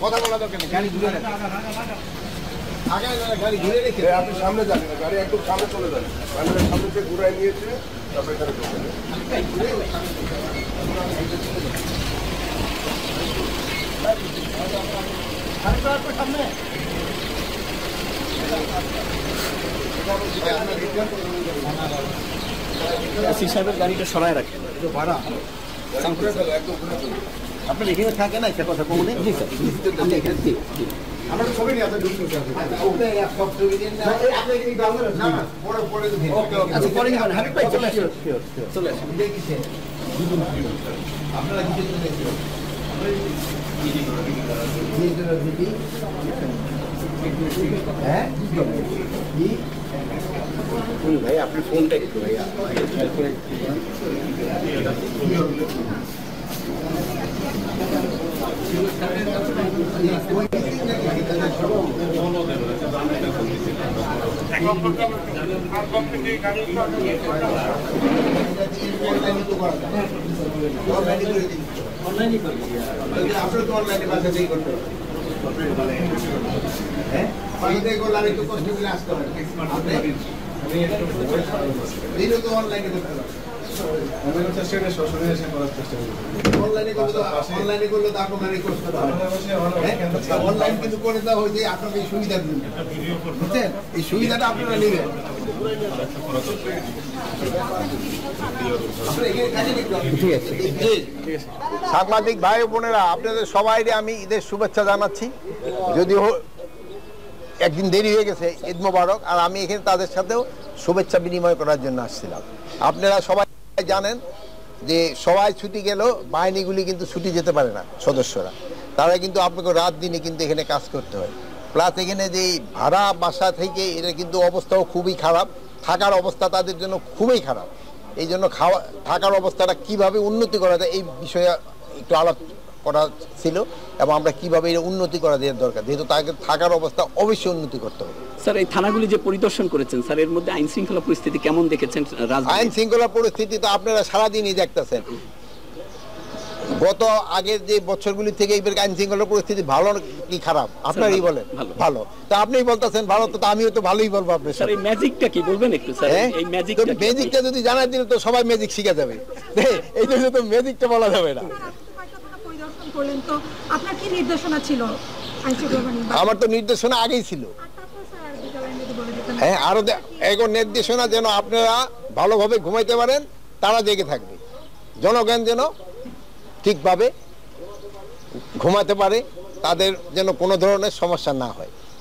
কথা বলা দরকার নেই, গাড়ি ঘুরে নেন। আগে গাড়ি ঘুরে রেখে আপনি সামনে যান, গাড়ি একদম সামনে চলে যান, গাড়ির সামনে থেকে ঘুরাই নিয়েছে তারপরে এখানে সামনে সাহেবের গাড়িটা সরাই রাখেন, ভাড়া আপনার এখানে থাকে না একটা কথা কমনে। জি স্যার, আমি এখানে আমরা ছবি নিয়ে আসলে আচ্ছা পরে হাবিব ভাই চলে আসুন, চলে আসুন। আপনারা হ্যাঁ ভাই আপনার ফোনটা একটু ভাইয়া আপনার তো অনলাইনে বাসা থেকে করতে হবে, হ্যাঁ বাসা থেকে করলে আরেকটু কষ্ট করে আসতে হবে। তো অনলাইনে করতে হবে, অনলাইনে করলে তো আপনার কষ্ট হবে। অনলাইন কিন্তু করে দেওয়া হয়েছে আপনাকে এই সুবিধা দিন, বুঝছেন? এই সুবিধাটা আপনারা নেবেন। ঠিক আছে, সাংবাদিক ভাই বোনেরা, আপনাদের সবাইকে আমি ঈদের শুভেচ্ছা জানাচ্ছি। যদিও একদিন দেরি হয়ে গেছে, ঈদ মোবারক। আর আমি এখানে তাদের সাথেও শুভেচ্ছা বিনিময় করার জন্য আসছিলাম। আপনারা সবাই জানেন যে সবাই ছুটি গেল, বাহিনীগুলি কিন্তু ছুটি যেতে পারে না, সদস্যরা তারা কিন্তু আপনাকে রাত দিনে কিন্তু এখানে কাজ করতে হয়। প্লাস এখানে যে ভাড়া বাসা থেকে এটা কিন্তু অবস্থাও খুবই খারাপ, থাকার অবস্থা তাদের জন্য খুবই খারাপ। এই জন্য থাকার অবস্থাটা কিভাবে উন্নতি করা যায় এই বিষয়ে একটু আলাপ করা ছিল, এবং আমরা কিভাবে এটা উন্নতি করা দেওয়ার দরকার, যেহেতু তাকে থাকার অবস্থা অবশ্যই উন্নতি করতে হবে। স্যার এই থানাগুলি যে পরিদর্শন করেছেন স্যার, এর মধ্যে আইন শৃঙ্খলা পরিস্থিতি কেমন দেখেছেন? আইন শৃঙ্খলা পরিস্থিতি তো আপনারা সারাদিনই দেখতেছেন। গত আগের যে বছরগুলি থেকে এবার আইন শৃঙ্খলা পরিস্থিতি ভালো কি খারাপ আপনারই বলেন? ভালো। তা আপনিই বলতেছেন ভালো, তো আমিও তো ভালোই বলবো। আপনার স্যার এই ম্যাজিকটা কি বলবেন একটু? স্যার এই ম্যাজিকটা যদি জানাই দিলে তো সবাই ম্যাজিক শিখে যাবে, এই জন্য তো ম্যাজিকটা বলা যাবে না। আপনার কি নির্দেশনা ছিল? আমার তো নির্দেশনা আগেই ছিল, হ্যাঁ। আরো এখন নির্দেশনা যেন আপনারা ভালোভাবে ঘুমাইতে পারেন, তারা জেগে থাকবে, জনগণ যেন ঠিকভাবে ঘুমাতে পারে, তাদের যেন কোনো ধরনের সমস্যা না হয়।